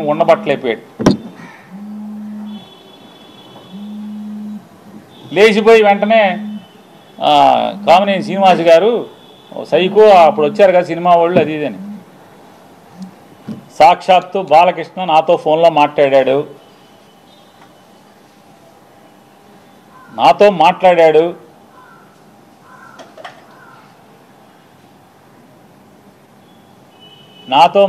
ఉండబట్టలేపోయాడు. లేచిపోయి వెంటనే కామినేని శ్రీనివాస్ గారు సైకో అప్పుడు వచ్చారు కదా సినిమా వాళ్ళు అది ఇదని సాక్షాత్తు బాలకృష్ణ నాతో ఫోన్లో మాట్లాడాడు. నాతో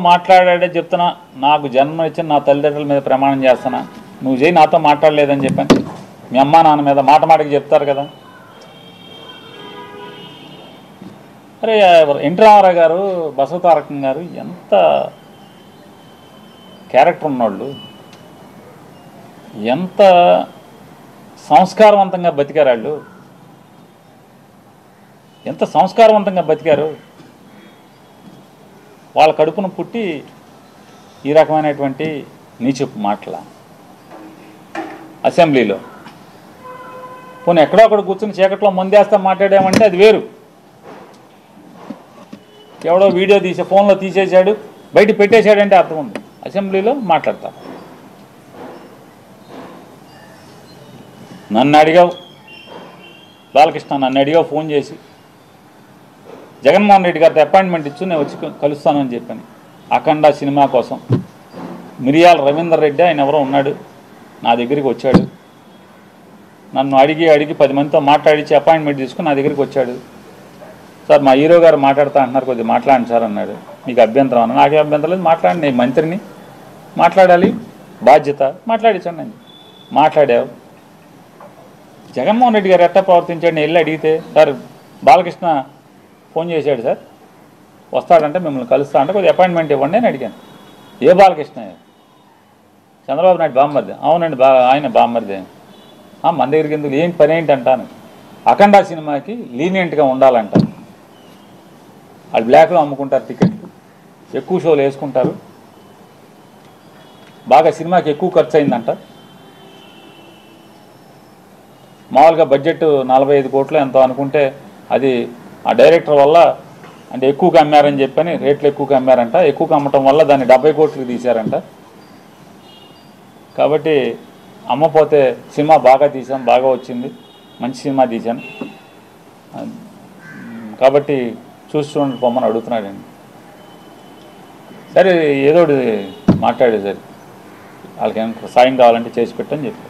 మాట్లాడాడే చెప్తున్నా. నాకు జన్మ ఇచ్చిన నా తల్లిదండ్రుల మీద ప్రమాణం చేస్తున్నా, నువ్వు చేయి నాతో మాట్లాడలేదని చెప్పాను. మీ అమ్మా నాన్న మీద మాటకి చెప్తారు కదా. అరే ఎన్టీ రామారావు గారు, బసవతారకం గారు ఎంత క్యారెక్టర్ ఉన్నోళ్ళు, ఎంత సంస్కారవంతంగా బతికారు వాళ్ళు, ఎంత సంస్కారవంతంగా బతికారు. వాళ్ళ కడుపును పుట్టి ఈ రకమైనటువంటి నీచపు మాటల అసెంబ్లీలో పోనీ ఎక్కడో అక్కడ కూర్చుని చీకట్లో ముందేస్తా మాట్లాడామంటే అది వేరు. ఎవడో వీడియో తీసే ఫోన్లో తీసేశాడు బయట పెట్టేశాడంటే అర్థం ఉంది. అసెంబ్లీలో మాట్లాడతారు. నన్ను అడిగావు బాలకృష్ణ, నన్ను అడిగావు ఫోన్ చేసి జగన్మోహన్ రెడ్డి గారితో అపాయింట్మెంట్ ఇచ్చు నేను వచ్చి కలుస్తానని చెప్పాను. అఖండ సినిమా కోసం మిరియాల రవీందర్ రెడ్డి ఆయన ఎవరో ఉన్నాడు, నా దగ్గరికి వచ్చాడు. నన్ను అడిగి 10 మందితో మాట్లాడించి అపాయింట్మెంట్ తీసుకుని నా దగ్గరికి వచ్చాడు. సార్ మా హీరో గారు మాట్లాడుతా అంటున్నారు, కొద్దిగా మాట్లాడండి సార్ అన్నాడు. మీకు అభ్యంతరం అన్న, నాకే అభ్యంతరం లేదు, మాట్లాడండి, నేను మంత్రిని, మాట్లాడాలి, బాధ్యత, మాట్లాడించండి అని మాట్లాడావు. జగన్మోహన్ రెడ్డి గారు ఎట్లా ప్రవర్తించాడు నేను వెళ్ళి అడిగితే, సార్ బాలకృష్ణ ఫోన్ చేశాడు సార్ వస్తాడంటే మిమ్మల్ని కలుస్తా అంటే కొద్దిగా అపాయింట్మెంట్ ఇవ్వండి అని అడిగాను. ఏ బాలకృష్ణ? చంద్రబాబు నాయుడు బామ్మర్ది. అవునండి ఆయన బామ్మర్ది. మన దగ్గరికి ఎందుకు, ఏం పని ఏంటి అంటాను. అఖండ సినిమాకి లీనియంట్గా ఉండాలంట. వాళ్ళు బ్లాక్లో అమ్ముకుంటారు టికెట్లు, ఎక్కువ షోలు వేసుకుంటారు, బాగా సినిమాకి ఎక్కువ ఖర్చు అయిందంట. మామూలుగా బడ్జెట్ 45 కోట్లు ఎంతో అనుకుంటే అది ఆ డైరెక్టర్ వల్ల అంటే ఎక్కువగా అమ్మారని చెప్పని రేట్లు ఎక్కువగా అమ్మారంట. ఎక్కువగా అమ్మటం వల్ల దాన్ని 70 కోట్లకి తీశారంట. కాబట్టి అమ్మపోతే సినిమా బాగా తీసాం, బాగా వచ్చింది, మంచి సినిమా తీశాను కాబట్టి చూడండి పొమ్మని అడుగుతున్నాడండి. సరే ఏదో మాట్లాడే సరే వాళ్ళకి ఏమైనా సాయం కావాలంటే చేసి పెట్టని చెప్పి